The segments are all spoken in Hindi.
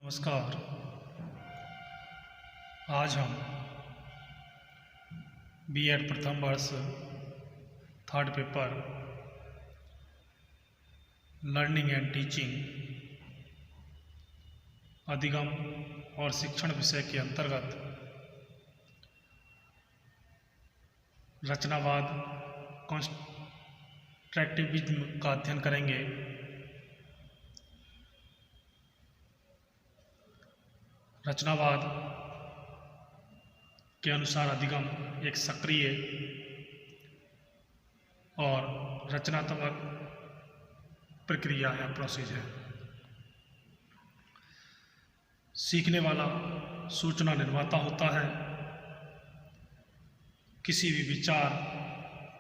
नमस्कार। आज हम बीएड प्रथम वर्ष third paper learning and teaching अधिगम और शिक्षण विषय के अंतर्गत रचनावाद कॉन्स्ट्रक्टिविज्म का अध्ययन करेंगे। रचनावाद के अनुसार अधिगम एक सक्रिय और रचनात्मक प्रक्रिया या प्रोसेस है। सीखने वाला सूचना निर्माता होता है। किसी भी विचार,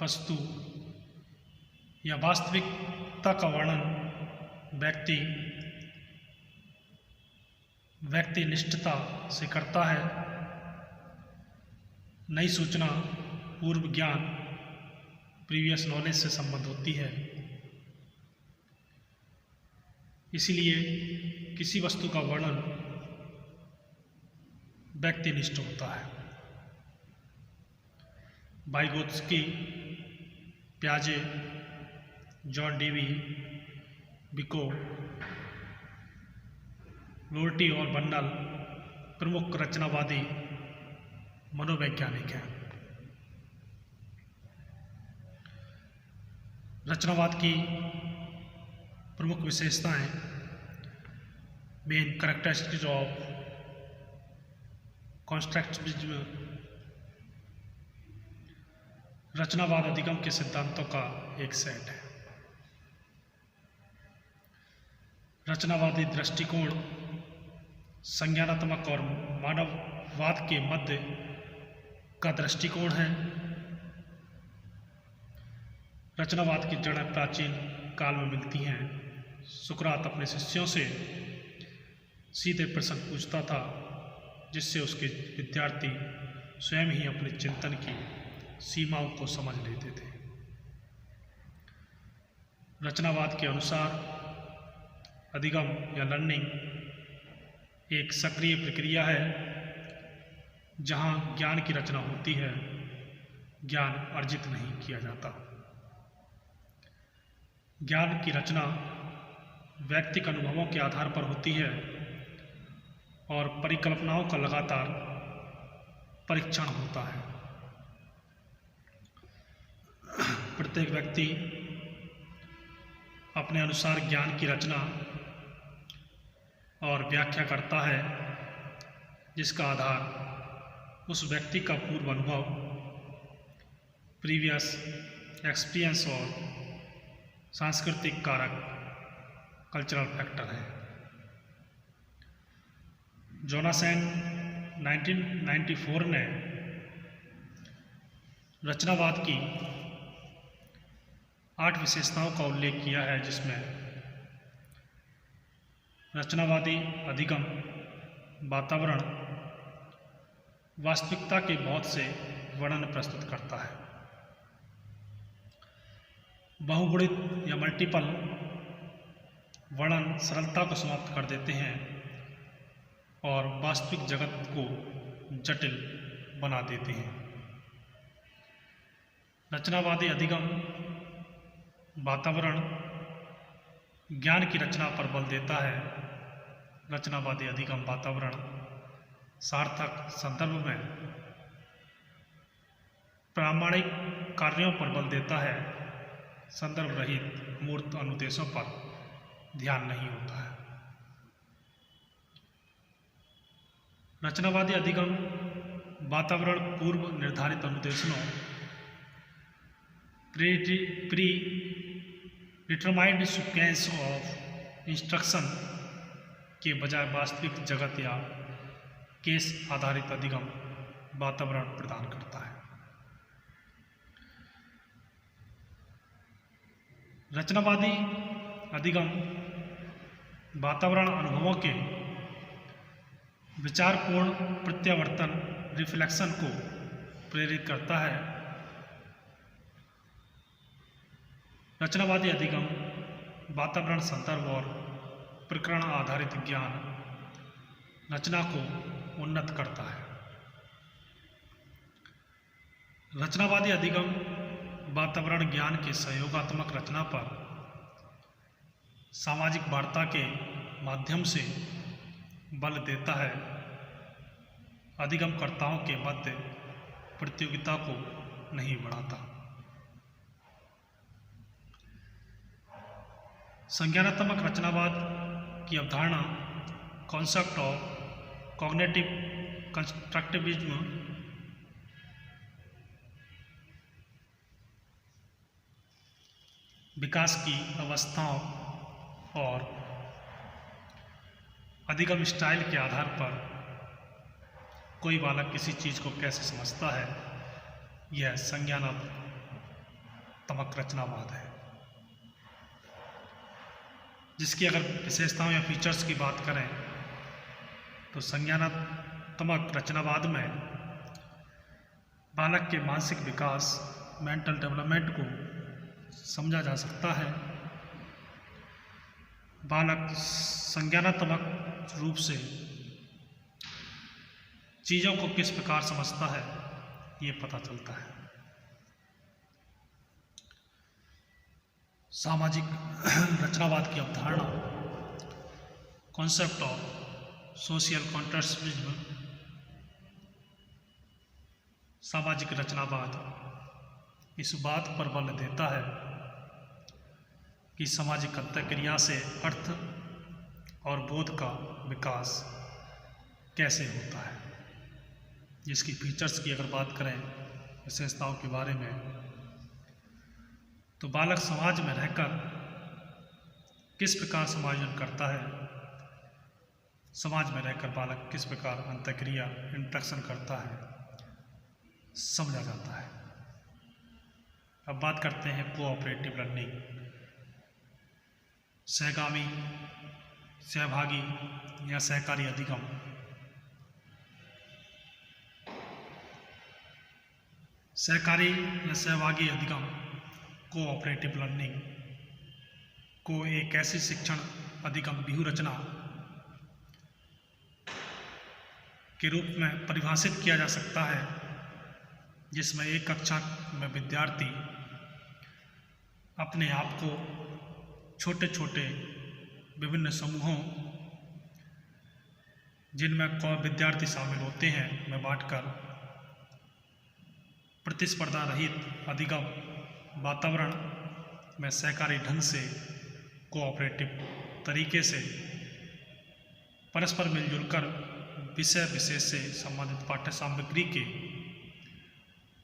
वस्तु या वास्तविकता का वर्णन व्यक्तिनिष्ठता से करता है। नई सूचना पूर्व ज्ञान प्रीवियस नॉलेज से संबंध होती है। इसीलिए किसी वस्तु का वर्णन व्यक्तिनिष्ठ होता है। वाइगोत्स्की, प्याजे, जॉन डेवी, बिको, लोर्टी और बन्नल प्रमुख रचनावादी मनोवैज्ञानिक हैं। रचनावाद की प्रमुख विशेषताएं, मेन कैरेक्टरिस्टिक्स ऑफ कॉन्स्ट्रक्टिविज्म। रचनावाद अधिगम के सिद्धांतों का एक सेट है। रचनावादी दृष्टिकोण संज्ञानात्मक और मानववाद के मध्य का दृष्टिकोण है। रचनावाद की जड़ें प्राचीन काल में मिलती हैं। सुकरात अपने शिष्यों से सीधे प्रश्न पूछता था, जिससे उसके विद्यार्थी स्वयं ही अपने चिंतन की सीमाओं को समझ लेते थे। रचनावाद के अनुसार अधिगम या लर्निंग एक सक्रिय प्रक्रिया है, जहां ज्ञान की रचना होती है, ज्ञान अर्जित नहीं किया जाता। ज्ञान की रचना व्यक्तिगत अनुभवों के आधार पर होती है और परिकल्पनाओं का लगातार परीक्षण होता है। प्रत्येक व्यक्ति अपने अनुसार ज्ञान की रचना और व्याख्या करता है, जिसका आधार उस व्यक्ति का पूर्व अनुभव, प्रीवियस एक्सपीरियंस और सांस्कृतिक कारक, कल्चरल फैक्टर है। जोनासन 1994 ने रचनावाद की 8 विशेषताओं का उल्लेख किया है, जिसमें रचनावादी अधिगम वातावरण वास्तविकता के बहुत से वर्णन प्रस्तुत करता है। बहुगुणित या मल्टीपल वर्णन सरलता को समाप्त कर देते हैं और वास्तविक जगत को जटिल बना देते हैं। रचनावादी अधिगम वातावरण ज्ञान की रचना पर बल देता है। रचनावादी अधिगम वातावरण सार्थक संदर्भ में प्रामाणिक कार्यों पर बल देता है। संदर्भ रहित मूर्त अनुदेशों पर ध्यान नहीं होता है। रचनावादी अधिगम वातावरण पूर्व निर्धारित अनुदेशों predetermined sequence of instruction के बजाय वास्तविक जगत या केस आधारित अधिगम वातावरण प्रदान करता है। रचनावादी अधिगम वातावरण अनुभवों के विचारपूर्ण प्रत्यावर्तन रिफ्लेक्शन को प्रेरित करता है। रचनावादी अधिगम वातावरण संदर्भ और प्रकरण आधारित ज्ञान रचना को उन्नत करता है। रचनावादी अधिगम वातावरण ज्ञान के सहयोगात्मक रचना पर सामाजिक वार्ता के माध्यम से बल देता है, अधिगमकर्ताओं के मध्य प्रतियोगिता को नहीं बढ़ाता। संज्ञानात्मक रचनावाद की अवधारणा कॉन्सेप्ट ऑफ कॉग्निटिव कंस्ट्रक्टिविज्म विकास की अवस्थाओं और अधिगम स्टाइल के आधार पर कोई बालक किसी चीज़ को कैसे समझता है, यह संज्ञानात्मक रचनावाद है, जिसकी अगर विशेषताओं या फीचर्स की बात करें तो संज्ञानात्मक रचनावाद में बालक के मानसिक विकास, मेंटल डेवलपमेंट को समझा जा सकता है। बालक संज्ञानात्मक रूप से चीज़ों को किस प्रकार समझता है, ये पता चलता है। सामाजिक रचनावाद की अवधारणा कॉन्सेप्ट ऑफ सोशल कॉन्ट्रैक्टिविज्म सामाजिक रचनावाद इस बात पर बल देता है कि सामाजिक अंतःक्रिया से अर्थ और बोध का विकास कैसे होता है। जिसकी फीचर्स की अगर बात करें, विशेषताओं के बारे में, तो बालक समाज में रहकर किस प्रकार समायोजन करता है, समाज में रहकर बालक किस प्रकार अंतःक्रिया इंटरेक्शन करता है, समझा जाता है। अब बात करते हैं कोऑपरेटिव लर्निंग, सहगामी, सहभागी या सहकारी अधिगम। सहकारी या सहभागी अधिगम कोऑपरेटिव लर्निंग को एक ऐसी शिक्षण अधिगम व्यूहरचना के रूप में परिभाषित किया जा सकता है, जिसमें एक कक्षा में विद्यार्थी अपने आप को छोटे छोटे विभिन्न समूहों, जिनमें विद्यार्थी शामिल होते हैं, में बांटकर प्रतिस्पर्धा रहित अधिगम वातावरण में सहकारी ढंग से, कोऑपरेटिव तरीके से परस्पर मिलजुल कर विषय विशेष से संबंधित पाठ्य सामग्री के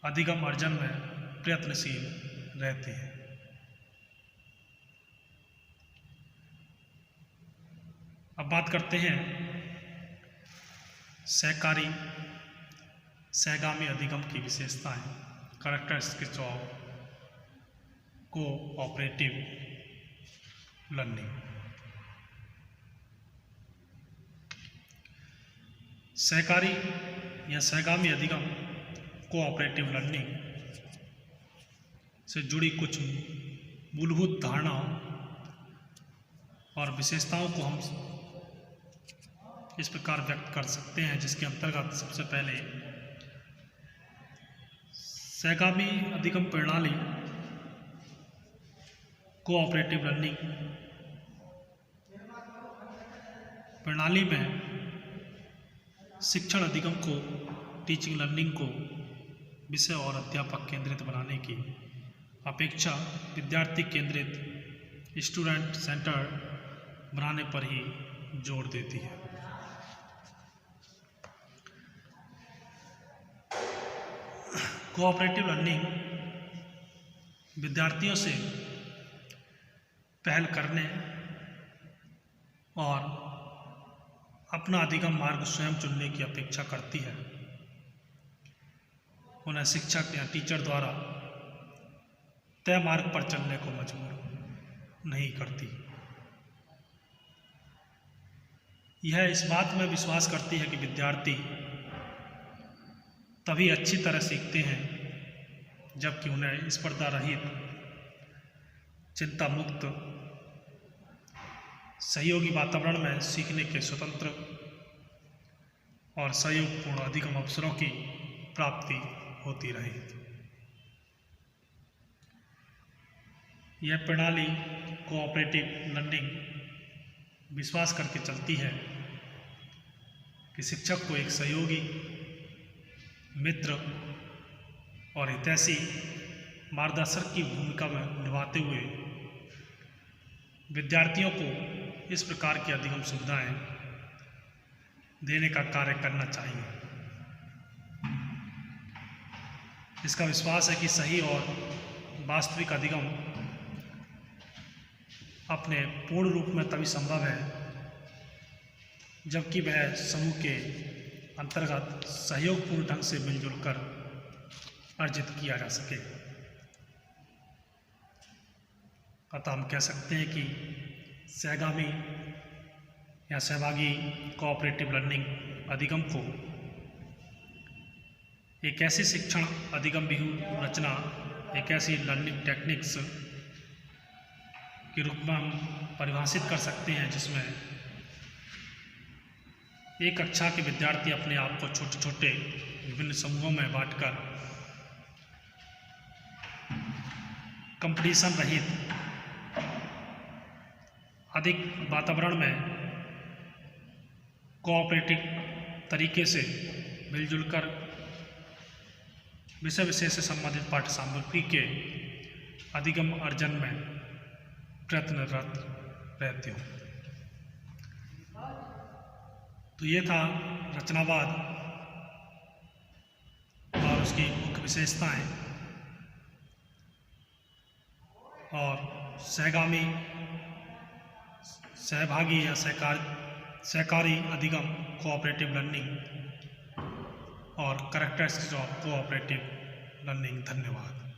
अधिगम अर्जन में प्रयत्नशील रहते हैं। अब बात करते हैं सहकारी सहगामी अधिगम की विशेषताएं, कैरेक्टरिस्टिक्स ऑफ कोऑपरेटिव लर्निंग। सहकारी या सहगामी अधिगम कोऑपरेटिव लर्निंग से जुड़ी कुछ मूलभूत धारणाओं और विशेषताओं को हम इस प्रकार व्यक्त कर सकते हैं, जिसके अंतर्गत सबसे पहले सहगामी अधिगम प्रणाली कोऑपरेटिव लर्निंग प्रणाली में शिक्षण अधिगम को, टीचिंग लर्निंग को विषय और अध्यापक केंद्रित बनाने की अपेक्षा विद्यार्थी केंद्रित, स्टूडेंट सेंटर बनाने पर ही जोर देती है। कोऑपरेटिव लर्निंग विद्यार्थियों से पहल करने और अपना अधिगम मार्ग स्वयं चुनने की अपेक्षा करती है। उन्हें शिक्षक या टीचर द्वारा तय मार्ग पर चलने को मजबूर नहीं करती। यह इस बात में विश्वास करती है कि विद्यार्थी तभी अच्छी तरह सीखते हैं जबकि उन्हें स्पर्धा रहित, चिंता मुक्त, सहयोगी वातावरण में सीखने के स्वतंत्र और सहयोगपूर्ण अधिगम अवसरों की प्राप्ति होती रहे। यह प्रणाली कोऑपरेटिव लर्निंग विश्वास करके चलती है कि शिक्षक को एक सहयोगी, मित्र और हितैषी मार्गदर्शक की भूमिका में निभाते हुए विद्यार्थियों को इस प्रकार की अधिगम सुविधाएं देने का कार्य करना चाहिए। इसका विश्वास है कि सही और वास्तविक अधिगम अपने पूर्ण रूप में तभी संभव है जबकि वह समूह के अंतर्गत सहयोगपूर्ण ढंग से मिलजुल कर अर्जित किया जा सके। अतः हम कह सकते हैं कि सहगामी या सहभागी कोऑपरेटिव लर्निंग अधिगम को एक ऐसी शिक्षण अधिगम व्यूह रचना, एक ऐसी लर्निंग टेक्निक्स के रूप में हम परिभाषित कर सकते हैं जिसमें एक कक्षा के विद्यार्थी अपने आप को छोटे छोटे विभिन्न समूहों में बांटकर कंपटीशन रहित अधिक वातावरण में कोऑपरेटिव तरीके से मिलजुल कर विषय से संबंधित पाठ्य सामग्री के अधिगम अर्जन में प्रयत्नरत रहते हो। तो ये था रचनावाद और उसकी मुख्य विशेषताएं और सहगामी, सहभागी या सहकारी अधिगम कोऑपरेटिव लर्निंग और कैरेक्टरिस्टिक्स ऑफ कोऑपरेटिव लर्निंग। धन्यवाद।